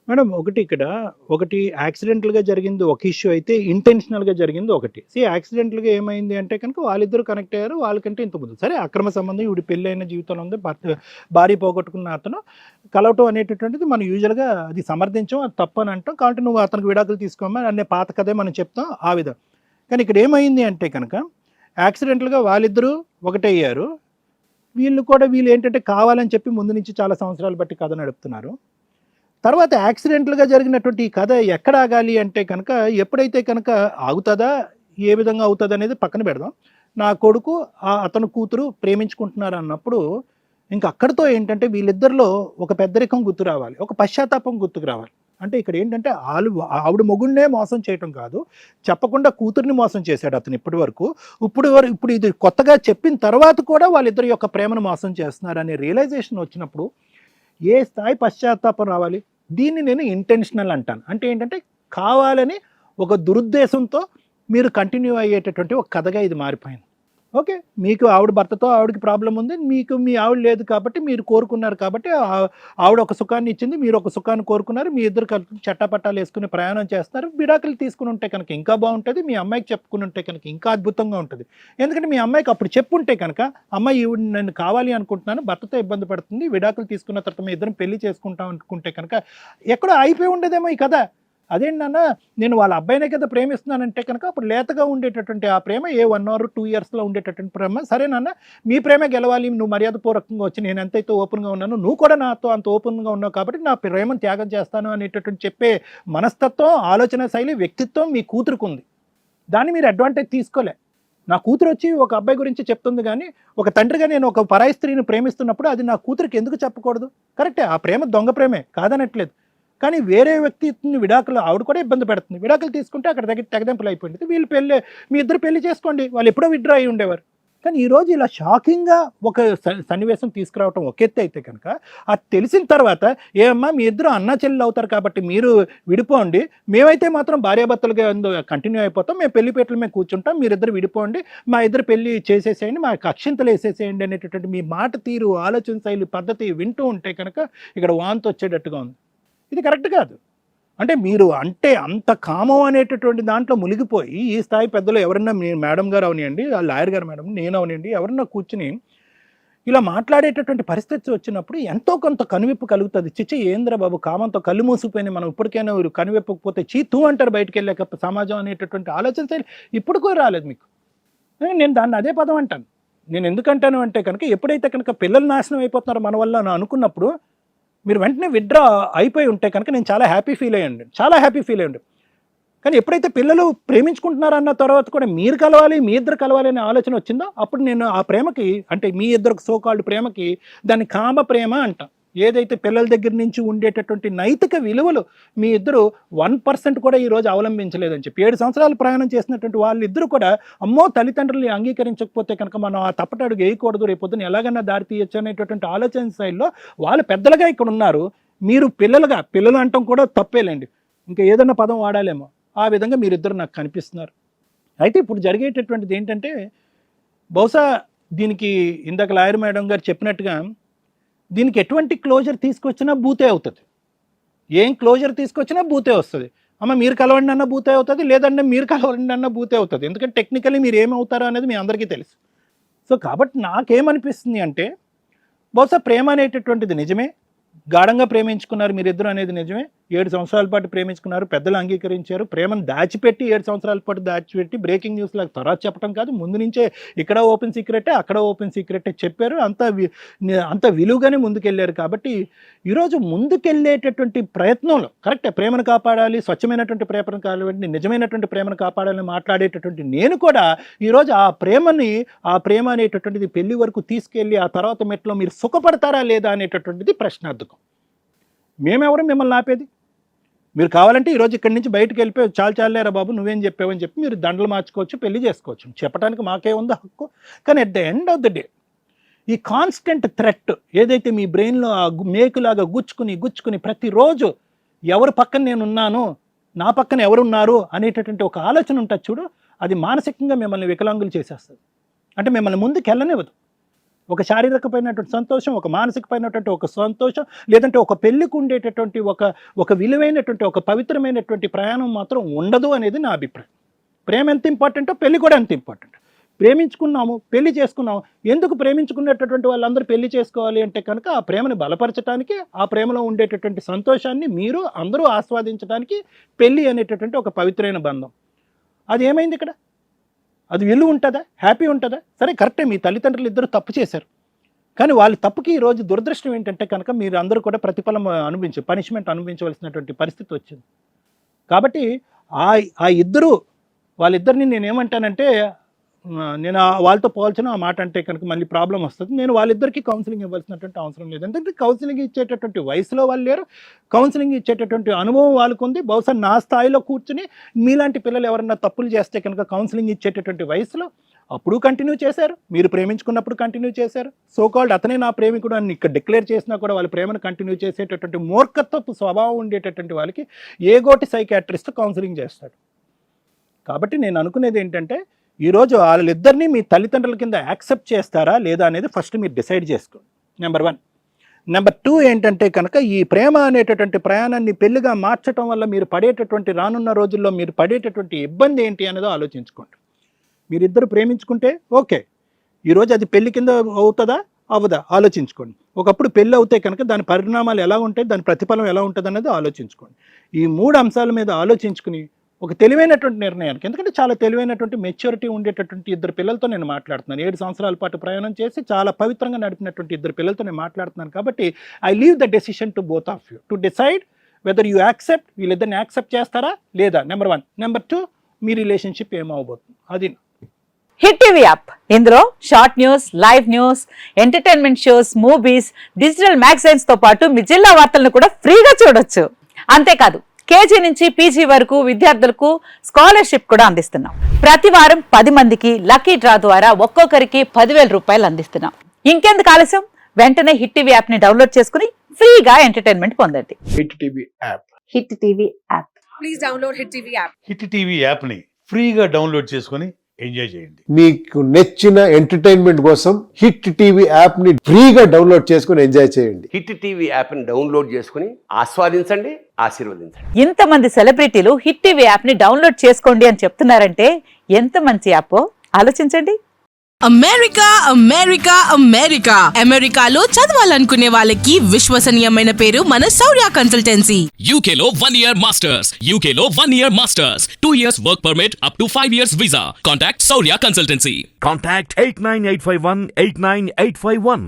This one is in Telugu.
మేడం ఒకటి యాక్సిడెంటల్‌గా జరిగింది ఒక ఇష్యూ అయితే, ఇంటెన్షనల్‌గా జరిగింది ఒకటి. యాక్సిడెంటల్‌గా ఏమైంది అంటే కనుక వాళ్ళిద్దరూ కనెక్ట్ అయ్యారు. వాళ్ళకంటే ఇంత ముందు. సరే అక్రమ సంబంధం, ఈవిడ పెళ్ళైన జీవితంలో ఉంది. భార్య పోగొట్టుకున్న అతను కలవటం అనేటటువంటిది మనం యూజువల్‌గా అది సమర్థించం. అది తప్పని అంటాం. కాబట్టి నువ్వు అతనికి విడాకులు తీసుకోమని అనే పాత కథే మనం చెప్తాం ఆ విధంగా. కానీ ఇక్కడ ఏమైంది అంటే కనుక యాక్సిడెంటల్‌గా వాళ్ళిద్దరూ ఒకటయ్యారు. వీళ్ళేంటంటే కావాలని చెప్పి ముందు నుంచి చాలా సంవత్సరాలు బట్టి కథ నడుపుతున్నారు. తర్వాత యాక్సిడెంటల్‌గా జరిగినటువంటి ఈ కథ ఎక్కడ ఆగాలి అంటే కనుక, ఎప్పుడైతే కనుక ఆగుతదా, ఏ విధంగా అవుతదనేది పక్కన పెడదాం. నా కొడుకు, అతని కూతురు ప్రేమించుకుంటున్నారు అన్నప్పుడు, ఇంక అక్కడితో ఏంటంటే వీళ్ళిద్దరిలో ఒక పెద్దరికం గుర్తు రావాలి. ఒక పశ్చాత్తాపం గుర్తుకు రావాలి. అంటే ఇక్కడ ఏంటంటే ఆవిడ మొగుడినే మోసం చేయటం కాదు, చెప్పకుండా కూతురిని మోసం చేశాడు అతను ఇప్పటివరకు. ఇప్పుడు ఇది కొత్తగా చెప్పిన తర్వాత కూడా వాళ్ళిద్దరి యొక్క ప్రేమను మోసం చేస్తున్నారు అనే రియలైజేషన్ వచ్చినప్పుడు ఏ స్థాయి పశ్చాత్తాపం రావాలి? దీన్ని నేను ఇంటెన్షనల్ అంటాను. అంటే ఏంటంటే కావాలని ఒక దురుద్దేశంతో మీరు కంటిన్యూ అయ్యేటటువంటి ఒక కథగా ఇది మారిపోయింది. ఓకే, మీకు భర్తతో ఆవిడకి ప్రాబ్లం ఉంది, మీకు మీ ఆవిడ లేదు కాబట్టి మీరు కోరుకున్నారు కాబట్టి ఆవిడ ఒక సుఖాన్ని ఇచ్చింది, మీరు ఒక సుఖాన్ని కోరుకున్నారు, మీ ఇద్దరు కలిసి చట్టాపట్టాలు వేసుకుని ప్రయాణం చేస్తున్నారు. విడాకులు తీసుకుని ఉంటే కనుక ఇంకా బాగుంటుంది, మీ అమ్మాయికి చెప్పుకుని ఉంటే కనుక ఇంకా అద్భుతంగా ఉంటుంది. ఎందుకంటే మీ అమ్మాయికి అప్పుడు చెప్పుంటే కనుక, అమ్మాయి ఈవిడ నేను కావాలి అనుకుంటున్నాను, భర్తతో ఇబ్బంది పడుతుంది, విడాకులు తీసుకున్న తర్వాత మీ ఇద్దరం పెళ్లి చేసుకుంటాం అనుకుంటే కనుక ఎక్కడో అయిపోయి ఉండేదేమో ఈ కథ. అదేంటన్నా, నేను వాళ్ళ అబ్బాయినే కదా ప్రేమిస్తున్నానంటే కనుక అప్పుడు లేతగా ఉండేటటువంటి ఆ ప్రేమ 1 or 2 yearsలో ఉండేటటువంటి ప్రేమ. సరేనన్నా, మీ ప్రేమ గెలవాలి, నువ్వు మర్యాదపూర్వకంగా వచ్చి నేను ఎంతైతే ఓపెన్గా ఉన్నాను, నువ్వు కూడా నాతో అంత ఓపెన్గా ఉన్నావు కాబట్టి నా ప్రేమను త్యాగం చేస్తాను అనేటటువంటి చెప్పే మనస్తత్వం, ఆలోచన శైలి, వ్యక్తిత్వం మీ కూతురుకు ఉంది. దాన్ని మీరు అడ్వాంటేజ్ తీసుకోలే. నా కూతురు వచ్చి ఒక అబ్బాయి గురించి చెప్తుంది, కానీ ఒక తండ్రిగా నేను ఒక పరాయి స్త్రీని ప్రేమిస్తున్నప్పుడు అది నా కూతురికి ఎందుకు చెప్పకూడదు? కరెక్టే, ఆ ప్రేమ దొంగ ప్రేమే కాదనట్లేదు. కానీ వేరే వ్యక్తిని విడాకులు ఆవిడ కూడా ఇబ్బంది పెడుతుంది. విడాకులు తీసుకుంటే అక్కడ తెగదెంపులు అయిపోయింది. మీ ఇద్దరు పెళ్లి చేసుకోండి, వాళ్ళు ఎప్పుడో విత్డ్రా అయి ఉండేవారు. కానీ ఈరోజు ఇలా షాకింగ్గా ఒక సన్నివేశం తీసుకురావటం ఒక ఎత్తు అయితే కనుక, అది తెలిసిన తర్వాత ఏమమ్మా మీ ఇద్దరు అన్నా చెల్లెలు అవుతారు కాబట్టి మీరు విడిపోండి, మేమైతే మాత్రం భార్యాభర్తలుగా కంటిన్యూ అయిపోతాం, మేము పెళ్లిపేటల మేము కూర్చుంటాం, మీరిద్దరు విడిపోండి, మా ఇద్దరు పెళ్లి చేసేసేయండి, మా అక్షింతలు వేసేసేయండి అనేటటువంటి మీ మాట తీరు, ఆలోచన శైలి, పద్ధతి వింటూ ఉంటే కనుక ఇక్కడ వాంతి వచ్చేటట్టుగా ఉంది. ఇది కరెక్ట్ కాదు. అంటే మీరు అంత కామం అనేటటువంటి దాంట్లో మునిగిపోయి ఈ స్థాయి పెద్దలు ఎవరన్నా, మీ మేడం గారు అవనివ్వండి, ఆ లాయర్ గారు మేడం, నేను అవనివ్వండి, ఎవరన్నా కూర్చుని ఇలా మాట్లాడేటటువంటి పరిస్థితి వచ్చినప్పుడు ఎంతో కొంత కనువిప్పు కలుగుతుంది. చిచ్చి ఏంద్ర బాబు, కామంతో కళ్ళు మూసిపోయినాయి, మనం ఇప్పటికైనా కనువిప్పకపోతే చీతూ అంటారు బయటకు వెళ్ళాక సమాజం అనేటటువంటి ఆలోచన ఇప్పుడు కూడా రాలేదు మీకు. నేను దాన్ని అదే పదం అంటాను. నేను ఎందుకంటాను అంటే కనుక, ఎప్పుడైతే కనుక పిల్లలు నాశనం అయిపోతున్నారో మన వల్ల అని అనుకున్నప్పుడు మీరు వెంటనే విత్డ్రా అయిపోయి ఉంటే కనుక నేను చాలా హ్యాపీ ఫీల్ అయ్యండి. కానీ ఎప్పుడైతే పిల్లలు ప్రేమించుకుంటున్నారన్న తర్వాత కూడా మీరు కలవాలి, మీ ఇద్దరు కలవాలి అనే ఆలోచన వచ్చిందో అప్పుడు నేను ఆ ప్రేమకి, అంటే మీ ఇద్దరు సోకాల్డ్ ప్రేమకి, దాన్ని కామ ప్రేమ అంట. ఏదైతే పిల్లల దగ్గర నుంచి ఉండేటటువంటి నైతిక విలువలు మీ ఇద్దరు 1% కూడా ఈరోజు అవలంబించలేదని చెప్పి 7 సంవత్సరాలు ప్రయాణం చేసినటువంటి వాళ్ళిద్దరూ కూడా, అమ్మో తల్లిదండ్రులు అంగీకరించకపోతే కనుక మనం ఆ తప్పటడుగు వేయకూడదు, రేపొద్దున ఎలాగన్నా దారి తీయచ్చు అనేటటువంటి ఆలోచన శైలిలో వాళ్ళు పెద్దలుగా ఇక్కడ ఉన్నారు. మీరు పిల్లలు అంటాం కూడా తప్పేలేండి, ఇంకా ఏదన్నా పదం వాడాలేమో, ఆ విధంగా మీరిద్దరు నాకు కనిపిస్తున్నారు. అయితే ఇప్పుడు జరిగేటటువంటిది ఏంటంటే, బహుశా దీనికి ఇందాక లాయర్ మేడం గారు చెప్పినట్టుగా దీనికి ఎటువంటి క్లోజర్ తీసుకొచ్చినా బూతే అవుతుంది. ఏం క్లోజర్ తీసుకొచ్చినా బూతే వస్తుంది. అమ్మ మీరు కలవండి అన్న బూతే అవుతుంది, లేదంటే మీరు కలవండి అన్న బూతే అవుతుంది. ఎందుకంటే టెక్నికల్లీ మీరు ఏమవుతారో అనేది మీ అందరికీ తెలుసు. సో కాబట్టి నాకేమనిపిస్తుంది అంటే, బహుశా ప్రేమ అనేటటువంటిది నిజమే, గాఢంగా ప్రేమించుకున్నారు మీరిద్దరు అనేది నిజమే, 7 సంవత్సరాల పాటు ప్రేమించుకున్నారు, పెద్దలు అంగీకరించారు. ప్రేమను దాచిపెట్టి 7 సంవత్సరాల పాటు దాచిపెట్టి బ్రేకింగ్ న్యూస్ లాగా తర్వాత చెప్పడం కాదు, ముందు నుంచే ఇక్కడ ఓపెన్ సీక్రెటే అక్కడ ఓపెన్ సీక్రెటే చెప్పారు. అంత విలువగానే ముందుకెళ్ళారు. కాబట్టి ఈరోజు ముందుకెళ్ళేటటువంటి ప్రయత్నంలో కరెక్టే, ప్రేమను కాపాడాలి, స్వచ్ఛమైనటువంటి ప్రేమను కావాలి, నిజమైనటువంటి ప్రేమను కాపాడాలని మాట్లాడేటటువంటి నేను కూడా ఈరోజు ఆ ప్రేమ అనేటటువంటిది పెళ్లి వరకు తీసుకెళ్ళి ఆ తర్వాత మెట్లో మీరు సుఖపడతారా లేదా అనేటటువంటిది ప్రశ్నార్థకం. మేమెవరు మిమ్మల్ని ఆపేది? మీరు కావాలంటే ఈరోజు ఇక్కడి నుంచి బయటకు వెళ్ళిపోయి చాలేరా బాబు నువ్వేం చెప్పావని చెప్పి మీరు దండలు మార్చుకోవచ్చు, పెళ్లి చేసుకోవచ్చు, చెప్పడానికి మాకే ఉందో హక్కు. కానీ at the end of the day ఈ కాన్స్టెంట్ థ్రెట్ ఏదైతే మీ బ్రెయిన్లో ఆ మేకులాగా గుచ్చుకుని ప్రతిరోజు ఎవరు పక్కన నేనున్నాను, నా పక్కన ఎవరున్నారు అనేటటువంటి ఒక ఆలోచన ఉంటుంది చూడు, అది మానసికంగా మిమ్మల్ని వికలాంగులు చేసేస్తుంది. అంటే మిమ్మల్ని ముందుకు వెళ్ళనివ్వదు. ఒక శారీరకమైనటువంటి సంతోషం, ఒక మానసికమైనటువంటి ఒక సంతోషం, లేదంటే ఒక పెళ్లికి ఉండేటటువంటి ఒక విలువైనటువంటి ఒక పవిత్రమైనటువంటి ప్రయాణం మాత్రం ఉండదు అనేది నా అభిప్రాయం. ప్రేమ ఎంత ఇంపార్టెంటో పెళ్లి కూడా అంత ఇంపార్టెంట్. ప్రేమించుకున్నాము, పెళ్లి చేసుకున్నాము. ఎందుకు ప్రేమించుకునేటటువంటి వాళ్ళందరూ పెళ్లి చేసుకోవాలి అంటే కనుక ఆ ప్రేమను బలపరచడానికి, ఆ ప్రేమలో ఉండేటటువంటి సంతోషాన్ని మీరు అందరూ ఆస్వాదించడానికి పెళ్లి అనేటటువంటి ఒక పవిత్రమైన బంధం. అది ఏమైంది ఇక్కడ? అది విలువ ఉంటుందా? హ్యాపీ ఉంటుందా? సరే కరెక్టే, మీ తల్లిదండ్రులు ఇద్దరు తప్పు చేశారు, కానీ వాళ్ళ తప్పుకి ఈరోజు దురదృష్టం ఏంటంటే కనుక మీరు అందరూ కూడా ప్రతిఫలం పనిష్మెంట్ అనుభవించవలసినటువంటి పరిస్థితి వచ్చింది. కాబట్టి వాళ్ళిద్దరిని నేనేమంటానంటే, నేను వాళ్ళతో పోల్చిన ఆ మాట అంటే కనుక మళ్ళీ ప్రాబ్లం వస్తుంది. నేను వాళ్ళిద్దరికీ కౌన్సిలింగ్ ఇవ్వాల్సినటువంటి అవసరం లేదు. ఎందుకంటే కౌన్సిలింగ్ ఇచ్చేటటువంటి వయసులో వాళ్ళు లేరు, కౌన్సిలింగ్ ఇచ్చేటటువంటి అనుభవం వాళ్ళకు ఉంది. బహుశా నా స్థాయిలో కూర్చుని మీలాంటి పిల్లలు ఎవరన్నా తప్పులు చేస్తే కనుక కౌన్సిలింగ్ ఇచ్చేటటువంటి వయసులో అప్పుడు కంటిన్యూ చేశారు, మీరు ప్రేమించుకున్నప్పుడు కంటిన్యూ చేశారు. సోకాల్డ్ అతనే నా ప్రేమికుడు అని ఇక్కడ డిక్లేర్ చేసినా కూడా వాళ్ళ ప్రేమను కంటిన్యూ చేసేటటువంటి మూర్ఖత్వపు స్వభావం ఉండేటటువంటి వాళ్ళకి ఏ గోటి సైకాట్రిస్ట్ కౌన్సిలింగ్ చేస్తాడు. కాబట్టి నేను అనుకునేది ఏంటంటే, ఈరోజు వాళ్ళిద్దరినీ మీ తల్లిదండ్రుల కింద యాక్సెప్ట్ చేస్తారా లేదా అనేది ఫస్ట్ మీరు డిసైడ్ చేసుకోండి, నెంబర్ 1. నెంబర్ 2 ఏంటంటే కనుక ఈ ప్రేమ అనేటటువంటి ప్రయాణాన్ని పెళ్లిగా మార్చడం వల్ల మీరు పడేటటువంటి రానున్న రోజుల్లో మీరు పడేటటువంటి ఇబ్బంది ఏంటి అనేది ఆలోచించుకోండి. మీరిద్దరు ప్రేమించుకుంటే ఓకే, ఈరోజు అది పెళ్లి కింద అవుతుందా అవ్వదా ఆలోచించుకోండి. ఒకప్పుడు పెళ్ళి అవుతే కనుక దాని పరిణామాలు ఎలా ఉంటాయి, దాని ప్రతిఫలం ఎలా ఉంటుంది అనేది ఆలోచించుకోండి. ఈ 3 అంశాల మీద ఆలోచించుకుని ఒక తెలివైనటువంటి నిర్ణయానికి, ఎందుకంటే చాలా తెలివైనటువంటి మెచ్యూరిటీ ఉండేటటువంటి ఇద్దరు పిల్లలతో నేను మాట్లాడుతున్నాను. 7 సంవత్సరాల పాటు ప్రయాణం చేసి చాలా పవిత్రంగా నడిపినటువంటి ఇద్దరు పిల్లలతో నేను మాట్లాడుతున్నాను. కాబట్టి I leave the decision to both of you to decide whether you accept, వీళ్ళిద్దరిని యాక్సెప్ట్ చేస్తారా లేదా, నెంబర్ 1. నెంబర్ 2, మీ రిలేషన్షిప్ ఏమవబోతుంది అది. హిట్ టీవీ యాప్, ఇందులో short news, live news, entertainment shows, movies, digital magazines తో పాటు మీ జిల్లా వార్తలను కూడా ఫ్రీగా చూడొచ్చు. అంతేకాదు కేజీ నుంచి పీజీ వరకు విద్యార్థులకు స్కాలర్షిప్ కూడా అందిస్తున్నాం. ప్రతి వారం 10 మందికి లక్కీ డ్రా ద్వారా ఒక్కొక్కరికి 10,000 రూపాయలు అందిస్తున్నాం. ఇంకెందుకు ఆలస్యం, వెంటనే హిట్ టీవీ యాప్ ని డౌన్లోడ్ చేసుకుని ఫ్రీగా ఎంటర్టైన్మెంట్ పొందండి. Hit TV app. Hit TV app. Please download hit TV app. Hit TV యాప్ని ఫ్రీగా డౌన్లోడ్ చేసుకొని ఎంజాయ్ చేయండి. మీకు నచ్చిన ఎంటర్టైన్మెంట్ కోసం హిట్ టీవీ యాప్ ని ఫ్రీగా డౌన్లోడ్ చేసుకుని ఎంజాయ్ చేయండి. హిట్ టీవీ యాప్ని డౌన్లోడ్ చేసుకుని ఆస్వాదించండి, ఆశీర్వదించండి. ఇంతమంది సెలబ్రిటీలు హిట్ టీవీ యాప్ ని డౌన్లోడ్ చేసుకోండి అని చెప్తున్నారంటే ఎంత మంచి యాప్ ఆలోచించండి. అమెరికా అమెరికా అమెరికా అమెరికాలో చదవాలనుకునే వాళ్ళకి విశ్వసనీయమైన పేరు మన శౌర్య కన్సల్టెన్సీ. UK లో 1 year masters. UK లో 1 year masters. 2 years work permit up to 5 years visa. Contact Saurya Consultancy. Contact 89851 89851.